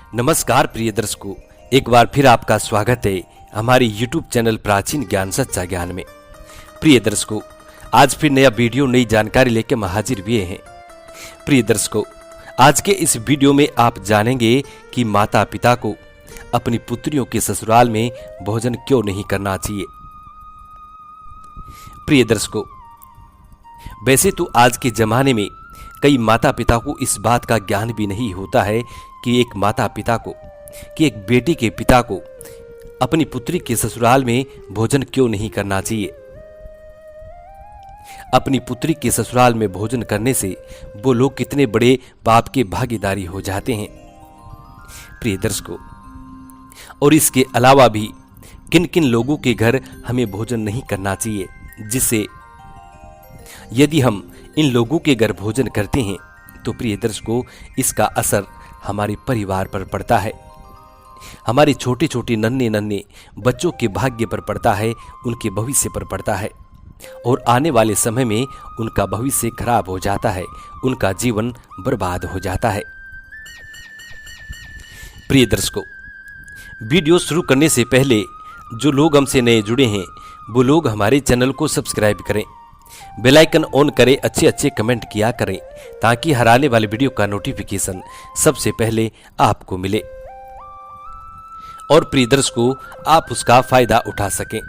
नमस्कार प्रिय दर्शकों, एक बार फिर आपका स्वागत है हमारी YouTube चैनल प्राचीन ज्ञान सच्चा ज्ञान में। प्रिय दर्शकों, आज फिर नया वीडियो नई जानकारी लेकर हम हाजिर हुए हैं। प्रिय दर्शकों, आज के इस वीडियो में आप जानेंगे कि माता पिता को अपनी पुत्रियों के ससुराल में भोजन क्यों नहीं करना चाहिए। प्रिय दर्शकों, वैसे तो आज के जमाने में कई माता पिता को इस बात का ज्ञान भी नहीं होता है कि एक बेटी के पिता को अपनी पुत्री के ससुराल में भोजन क्यों नहीं करना चाहिए। अपनी पुत्री के ससुराल में भोजन करने से वो लोग कितने बड़े पाप के भागीदारी हो जाते हैं। प्रिय दर्शकों, और इसके अलावा भी किन किन लोगों के घर हमें भोजन नहीं करना चाहिए, जिससे यदि हम इन लोगों के घर भोजन करते हैं तो प्रिय दर्शकों, इसका असर हमारे परिवार पर पड़ता है, हमारे छोटे छोटे नन्हे नन्हे बच्चों के भाग्य पर पड़ता है, उनके भविष्य पर पड़ता है और आने वाले समय में उनका भविष्य खराब हो जाता है, उनका जीवन बर्बाद हो जाता है। प्रिय दर्शकों, वीडियो शुरू करने से पहले जो लोग हमसे नए जुड़े हैं वो लोग हमारे चैनल को सब्सक्राइब करें, बेल आइकन ऑन करें, अच्छे कमेंट किया करें ताकि हर आने वाले वीडियो का नोटिफिकेशन सबसे पहले आपको मिले और प्रिय दर्शकों आप उसका फायदा उठा सकें।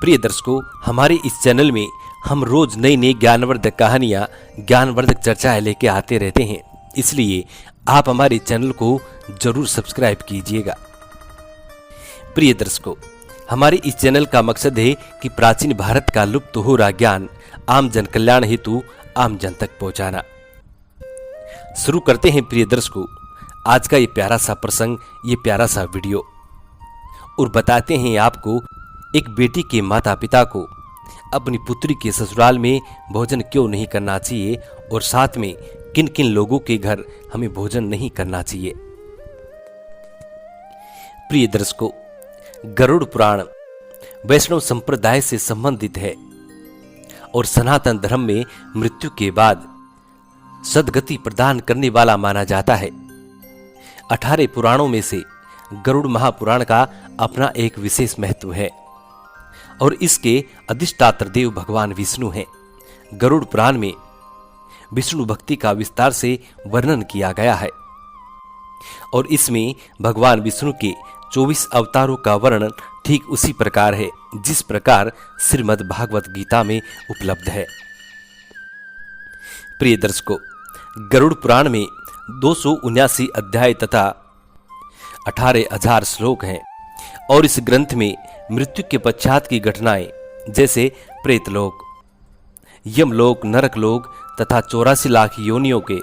प्रिय दर्शकों, हमारे इस चैनल में हम रोज नई नई ज्ञानवर्धक कहानियां, ज्ञानवर्धक चर्चाएं लेके आते रहते हैं, इसलिए आप हमारे चैनल को जरूर सब्सक्राइब कीजिएगा। प्रिय दर्शकों, हमारे इस चैनल का मकसद है कि प्राचीन भारत का लुप्त हो रहा ज्ञान आम जन कल्याण हेतु आम जन तक पहुंचाना। शुरू करते हैं प्रिय दर्शकों आज का ये प्यारा सा प्रसंग, ये प्यारा सा वीडियो, और बताते हैं आपको एक बेटी के माता पिता को अपनी पुत्री के ससुराल में भोजन क्यों नहीं करना चाहिए और साथ में किन किन लोगों के घर हमें भोजन नहीं करना चाहिए। प्रिय दर्शकों, गरुड़ पुराण वैष्णव संप्रदाय से संबंधित है और सनातन धर्म में मृत्यु के बाद सद्गति प्रदान करने वाला माना जाता है। 18 पुराणों में से गरुड़ महापुराण का अपना एक विशेष महत्व है और इसके अधिष्ठात्र देव भगवान विष्णु हैं। गरुड़ पुराण में विष्णु भक्ति का विस्तार से वर्णन किया गया है और इसमें भगवान विष्णु के 24 अवतारों का वर्णन ठीक उसी प्रकार है जिस प्रकार श्रीमद् भागवत गीता में उपलब्ध है। प्रिय दर्शकों, गरुड़ पुराण में 279 अध्याय तथा 18,000 श्लोक हैं और इस ग्रंथ में मृत्यु के पश्चात की घटनाएं जैसे प्रेतलोक, यमलोक, नरकलोक तथा 84 लाख योनियों के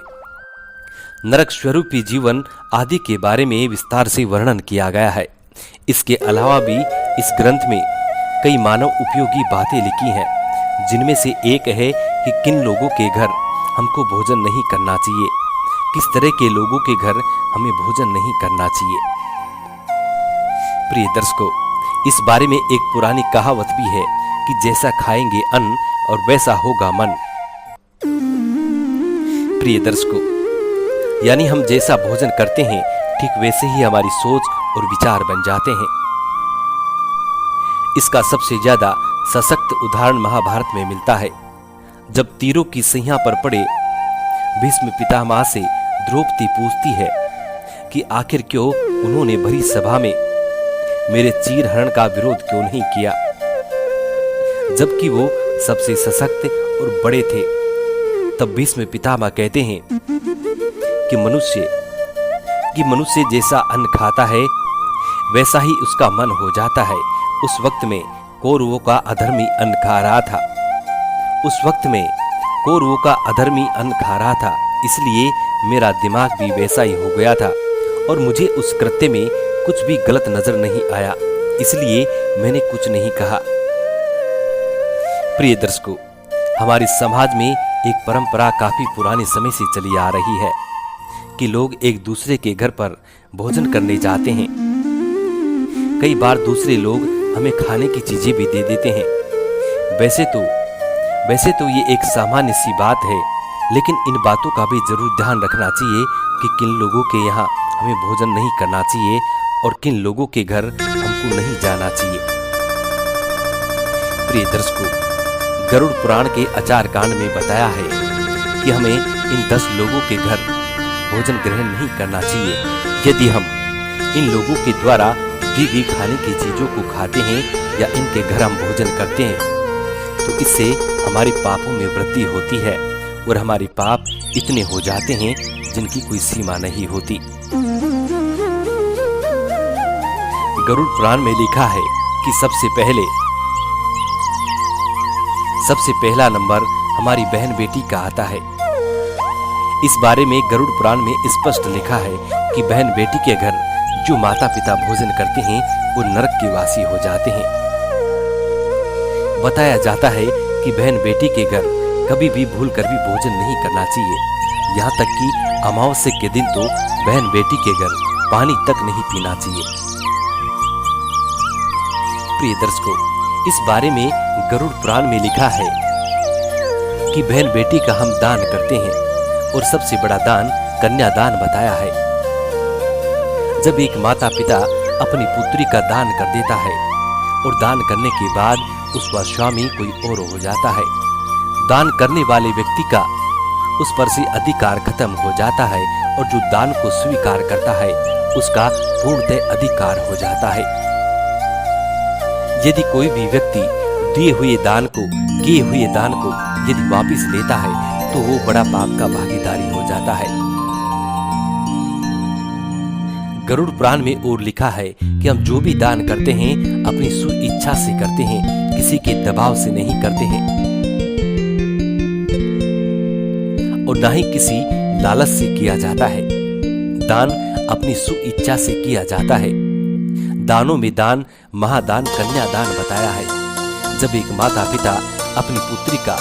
नरक स्वरूपी जीवन आदि के बारे में विस्तार से वर्णन किया गया है। इसके अलावा भी इस ग्रंथ में कई मानव उपयोगी बातें लिखी हैं, जिनमें से एक है कि किन लोगों के घर हमको भोजन नहीं करना चाहिए, किस तरह के लोगों के घर हमें भोजन नहीं करना चाहिए। प्रिय दर्शकों, इस बारे में एक पुरानी कहावत भी है कि जैसा खाएंगे अन्न और वैसा होगा मन। प्रिय दर्शकों, यानी हम जैसा भोजन करते हैं ठीक वैसे ही हमारी सोच और विचार बन जाते हैं। इसका सबसे ज्यादा सशक्त उदाहरण महाभारत में मिलता है, जब तीरों की सैया पर पड़े भीष्म पितामह से द्रौपदी पूछती है कि आखिर क्यों उन्होंने भरी सभा में मेरे चीर हरण का विरोध क्यों नहीं किया, जबकि वो सबसे सशक्त और बड़े थे। तब भीष्म पितामह कहते हैं कि मनुष्य जैसा अन्न खाता है वैसा ही उसका मन हो जाता है। उस वक्त में कौरवों का अधर्मी अन्न खा रहा था, इसलिए मेरा दिमाग भी वैसा ही हो गया था और मुझे उस कृत्य में कुछ भी गलत नजर नहीं आया, इसलिए मैंने कुछ नहीं कहा। प्रिय दर्शकों, हमारे समाज में एक परंपरा काफी पुराने समय से चली आ रही है कि लोग एक दूसरे के घर पर भोजन करने जाते हैं। कई बार दूसरे लोग हमें खाने की चीजें भी दे देते हैं। वैसे तो ये एक सामान्य सी बात है, लेकिन इन बातों का भी जरूर ध्यान रखना चाहिए कि किन लोगों के यहाँ हमें भोजन नहीं करना चाहिए और किन लोगों के घर हमको नहीं जाना चाहिए। प्रिय दर्शकों, गरुड़ पुराण के आचार कांड में बताया है कि हमें इन 10 लोगों के घर भोजन ग्रहण नहीं करना चाहिए। यदि हम इन लोगों के द्वारा दी गई खाने की चीजों को खाते हैं या इनके घर हम भोजन करते हैं तो इससे हमारे पापों में वृद्धि होती है और हमारे पाप इतने हो जाते हैं जिनकी कोई सीमा नहीं होती। गरुड़ पुराण में लिखा है कि सबसे पहला नंबर हमारी बहन बेटी का आता है। इस बारे में गरुड़ पुराण में स्पष्ट लिखा है कि बहन बेटी के घर जो माता पिता भोजन करते हैं वो नरक के वासी हो जाते हैं। बताया जाता है कि बहन बेटी के घर कभी भी भूल कर भी भोजन नहीं करना चाहिए। यहाँ तक कि अमावस्या के दिन तो बहन बेटी के घर पानी तक नहीं पीना चाहिए। प्रिय दर्शकों, इस बारे में गरुड़ पुराण में लिखा है कि बहन बेटी का हम दान करते हैं और सबसे बड़ा दान कन्यादान बताया है। जब एक माता पिता अपनी पुत्री का दान कर देता है और दान करने के बाद उसका स्वामी कोई और हो जाता है, दान करने वाले व्यक्ति का उस पर से अधिकार खत्म हो जाता है और जो दान को स्वीकार करता है उसका पूर्णतः अधिकार हो जाता है। यदि कोई भी व्यक्ति दिए हुए दान को किए हुए दान को यदि वापस लेता है तो वो बड़ा पाप का भागीदारी हो जाता है। गरुड़ पुराण में और लिखा है कि हम जो भी दान करते हैं अपनी स्व इच्छा से करते हैं, किसी के दबाव से नहीं करते हैं और ना ही किसी लालच से किया जाता है। दान अपनी स्व इच्छा से किया जाता है। दानों में दान महादान कन्यादान बताया है। जब एक माता पिता अपनी पुत्री का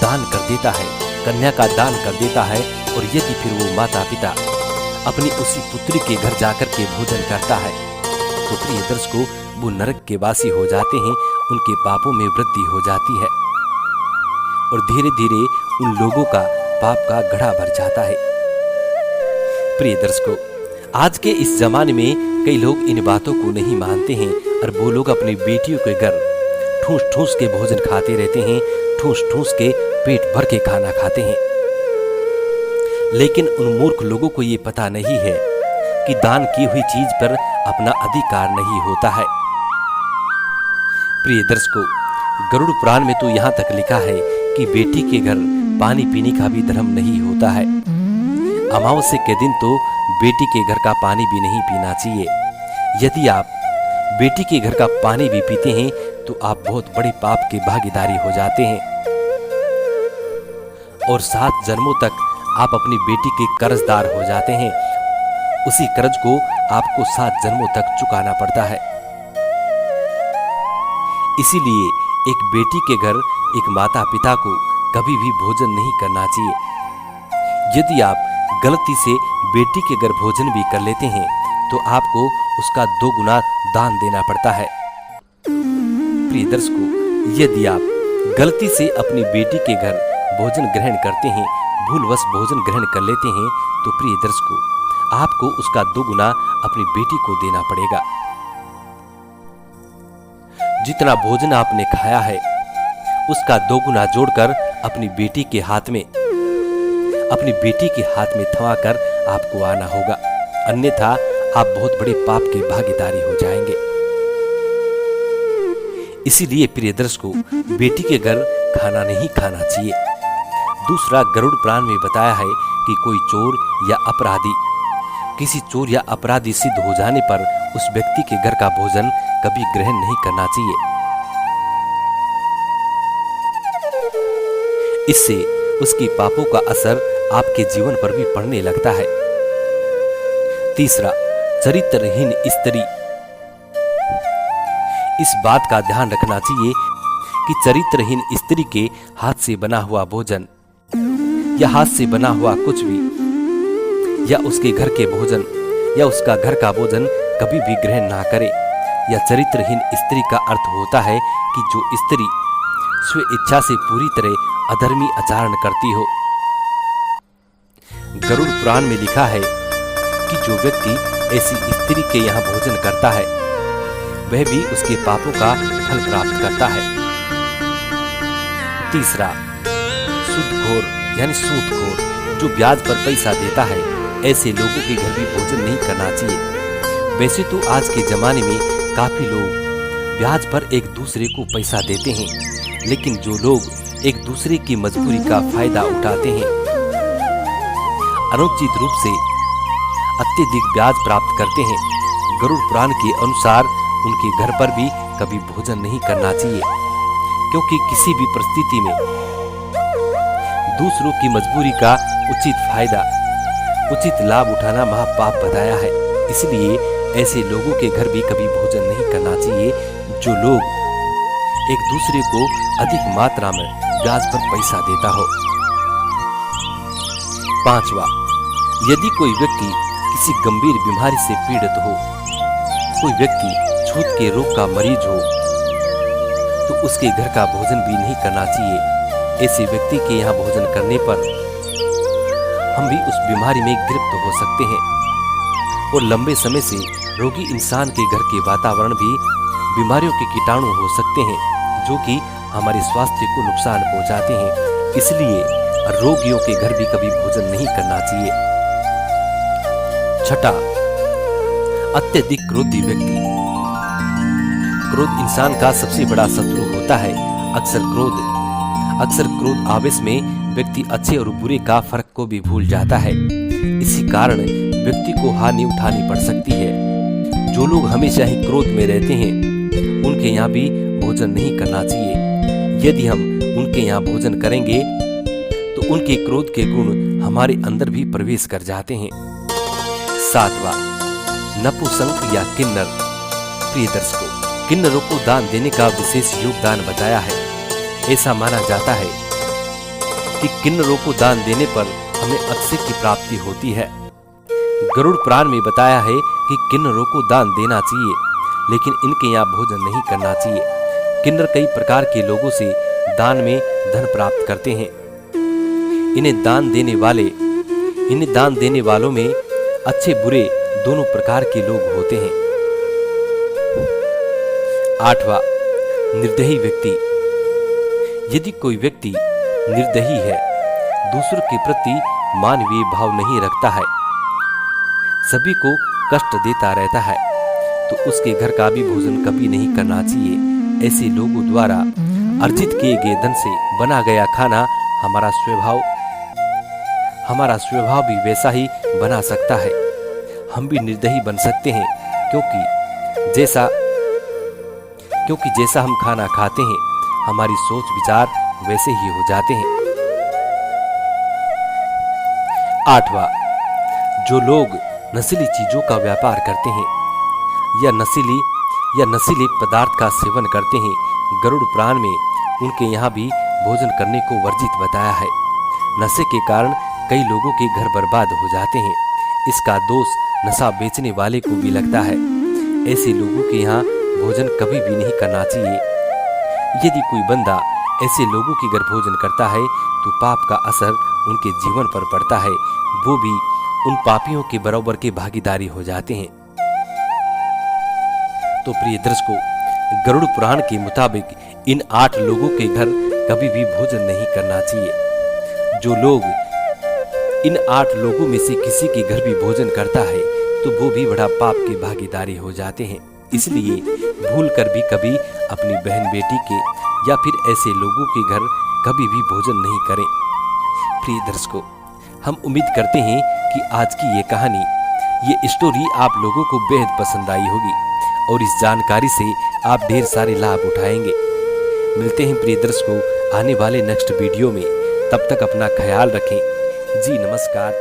दान कर देता है, कन्या का दान कर देता है और यदि फिर वो माता पिता अपनी उसी पुत्री के घर जाकर के भोजन करता है तो प्रिय दर्शकों वो नरक के वासी हो जाते हैं, उनके पापों में वृद्धि हो जाती है और धीरे धीरे उन लोगों का पाप का घड़ा भर जाता है। प्रिय दर्शकों, आज के इस जमाने में कई लोग इन बातों को नहीं मानते हैं और वो लोग अपनी बेटियों के घर ठूस ठूस के भोजन खाते रहते हैं, ठूस ठूस के पेट भर के खाना खाते हैं। लेकिन उन मूर्ख लोगों को ये पता नहीं है कि दान की हुई चीज पर अपना अधिकार नहीं होता है। प्रिय दर्शकों, गरुड़ पुराण में तो यहाँ तक लिखा है कि बेटी के घर पानी पीने का भी धर्म नहीं होता है। अमावस्या के दिन तो बेटी के घर का पानी भी नहीं पीना चाहिए। यदि आप बेटी के घर का पानी भी पीते हैं तो आप बहुत बड़े पाप के भागीदारी हो जाते हैं और 7 जन्मों तक आप अपनी बेटी के कर्जदार हो जाते हैं। उसी कर्ज को आपको 7 जन्मों तक चुकाना पड़ता है। इसीलिए एक बेटी के घर एक माता पिता को कभी भी भोजन नहीं करना चाहिए। यदि आप गलती से बेटी के घर भोजन भी कर लेते हैं तो आपको उसका 2 गुना दान देना पड़ता है। प्रिय दर्शकों, यदि आप गलती से अपनी बेटी के घर भोजन ग्रहण करते हैं, भूलवश भोजन ग्रहण कर लेते हैं तो प्रिय दर्शकों आपको उसका 2 गुना अपनी बेटी को देना पड़ेगा। जितना भोजन आपने खाया है उसका 2 गुना जोड़कर अपनी बेटी के हाथ में थमा कर आपको आना होगा, अन्यथा आप बहुत बड़े पाप के भागीदारी हो जाएंगे। इसीलिए प्रिय दर्शकों बेटी के घर खाना नहीं खाना चाहिए। दूसरा, गरुड़ पुराण में बताया है कि कोई चोर या अपराधी किसी चोर या अपराधी सिद्ध हो जाने पर उस व्यक्ति के घर का भोजन कभी ग्रहण नहीं करना चाहिए। इससे उसकी पापों का असर आपके जीवन पर भी पड़ने लगता है। तीसरा, चरित्रहीन स्त्री। इस बात का ध्यान रखना चाहिए कि चरित्रहीन स्त्री के हाथ से बना हुआ भोजन या हाथ से बना हुआ कुछ भी या उसके घर के भोजन या उसका घर का भोजन कभी भी ग्रहण ना करे। या चरित्रहीन स्त्री का अर्थ होता है कि जो स्त्री स्व इच्छा से पूरी तरह अधर्मी आचरण करती हो। गरुड़ पुराण में लिखा है कि जो व्यक्ति ऐसी स्त्री के यहाँ भोजन करता है वह भी उसके पापों का फल प्राप्त करता है। तीसरा, सूदखोर यानी सूदखोर, जो ब्याज पर पैसा देता है, ऐसे लोगों के घर भी भोजन नहीं करना चाहिए। वैसे तो आज के जमाने में काफी लोग ब्याज पर एक दूसरे को पैसा देते हैं, लेकिन जो लोग एक दूसरे की मजबूरी का फायदा उठाते हैं, अनुचित रूप से अत्यधिक ब्याज प्राप्त करते हैं, गरुड़ पुराण के अनुसार उनके घर पर भी कभी भोजन नहीं करना चाहिए, क्योंकि किसी भी परिस्थिति में दूसरों की मजबूरी का उचित फायदा, उचित लाभ उठाना महापाप बताया है। इसलिए ऐसे लोगों के घर भी कभी भोजन नहीं करना चाहिए जो लोग एक दूसरे को अधिक मात्रा में ब्याज पर पैसा देता हो। पांचवा, यदि कोई व्यक्ति किसी गंभीर बीमारी से पीड़ित हो, कोई व्यक्ति छूत के रोग का मरीज हो, तो उसके घर का भोजन भी नहीं करना चाहिए। ऐसे व्यक्ति के यहाँ भोजन करने पर हम भी उस बीमारी में गिरफ्त हो सकते हैं और लंबे समय से रोगी इंसान के घर के वातावरण भी बीमारियों के कीटाणु हो सकते हैं, जो कि हमारे स्वास्थ्य को नुकसान पहुंचाते हैं। इसलिए रोगियों के घर भी कभी भोजन नहीं करना चाहिए। छठा, अत्यधिक क्रोधी व्यक्ति। क्रोध इंसान का सबसे बड़ा शत्रु होता है। अक्सर क्रोध आवेश में व्यक्ति अच्छे और बुरे का फर्क को भी भूल जाता है। इसी कारण व्यक्ति को हानि उठानी पड़ सकती है। जो लोग हमेशा ही क्रोध में रहते हैं उनके यहाँ भी भोजन नहीं करना चाहिए। यदि हम उनके यहाँ भोजन करेंगे तो उनके क्रोध के गुण हमारे अंदर भी प्रवेश कर जाते हैं। सातवां, नपुंसक या किन्नर। प्रिय दर्शकों, किन्नरों को दान देने का विशेष योगदान बताया है। ऐसा माना जाता है कि किन्नरों को दान देने पर हमें अक्षय की प्राप्ति होती है। गरुड़ पुराण में बताया है कि किन्नरों को दान देना चाहिए, लेकिन इनके यहाँ भोजन नहीं करना चाहिए। किन्नर कई प्रकार के लोगों से दान में धन प्राप्त करते हैं। इन्हें दान देने वालों में अच्छे बुरे दोनों प्रकार के लोग होते हैं। आठवां, निर्दयी व्यक्ति। यदि कोई व्यक्ति निर्दयी है, दूसरों के प्रति मानवीय भाव नहीं रखता है, सभी को कष्ट देता रहता है, तो उसके घर का भी भोजन कभी नहीं करना चाहिए। ऐसे लोगों द्वारा अर्जित किए गए धन से बना गया खाना हमारा स्वभाव भी वैसा ही बना सकता है। हम भी निर्दयी बन सकते हैं, क्योंकि जैसा हम खाना खाते हैं हमारी सोच विचार वैसे ही हो जाते हैं। आठवां, जो लोग नशीली चीजों का व्यापार करते हैं या नशीले पदार्थ का सेवन करते हैं, गरुड़ पुराण में उनके यहाँ भी भोजन करने को वर्जित बताया है। नशे के कारण कई लोगों के घर बर्बाद हो जाते हैं। इसका दोष नशा बेचने वाले को भी लगता है। ऐसे लोगों के यहाँ भोजन कभी भी नहीं करना चाहिए। यदि कोई बंदा ऐसे लोगों के घर भोजन करता है तो पाप का असर उनके जीवन पर पड़ता है। वो भी उन पापियों के बराबर के भागीदारी हो जाते हैं। तो प्रिय दर्शकों, गरुड़ पुराण के मुताबिक इन 8 लोगों के घर कभी भी भोजन नहीं करना चाहिए। जो लोग इन 8 लोगों में से किसी के घर भी भोजन करता है तो वो भी बड़ा पाप के भागीदारी हो जाते हैं। इसलिए भूल कर भी कभी अपनी बहन बेटी के या फिर ऐसे लोगों के घर कभी भी भोजन नहीं करें। प्रिय दर्शकों, हम उम्मीद करते हैं कि आज की ये कहानी, ये स्टोरी आप लोगों को बेहद पसंद आई होगी और इस जानकारी से आप ढेर सारे लाभ उठाएंगे। मिलते हैं प्रिय दर्शकों आने वाले नेक्स्ट वीडियो में। तब तक अपना ख्याल रखें। जी नमस्कार।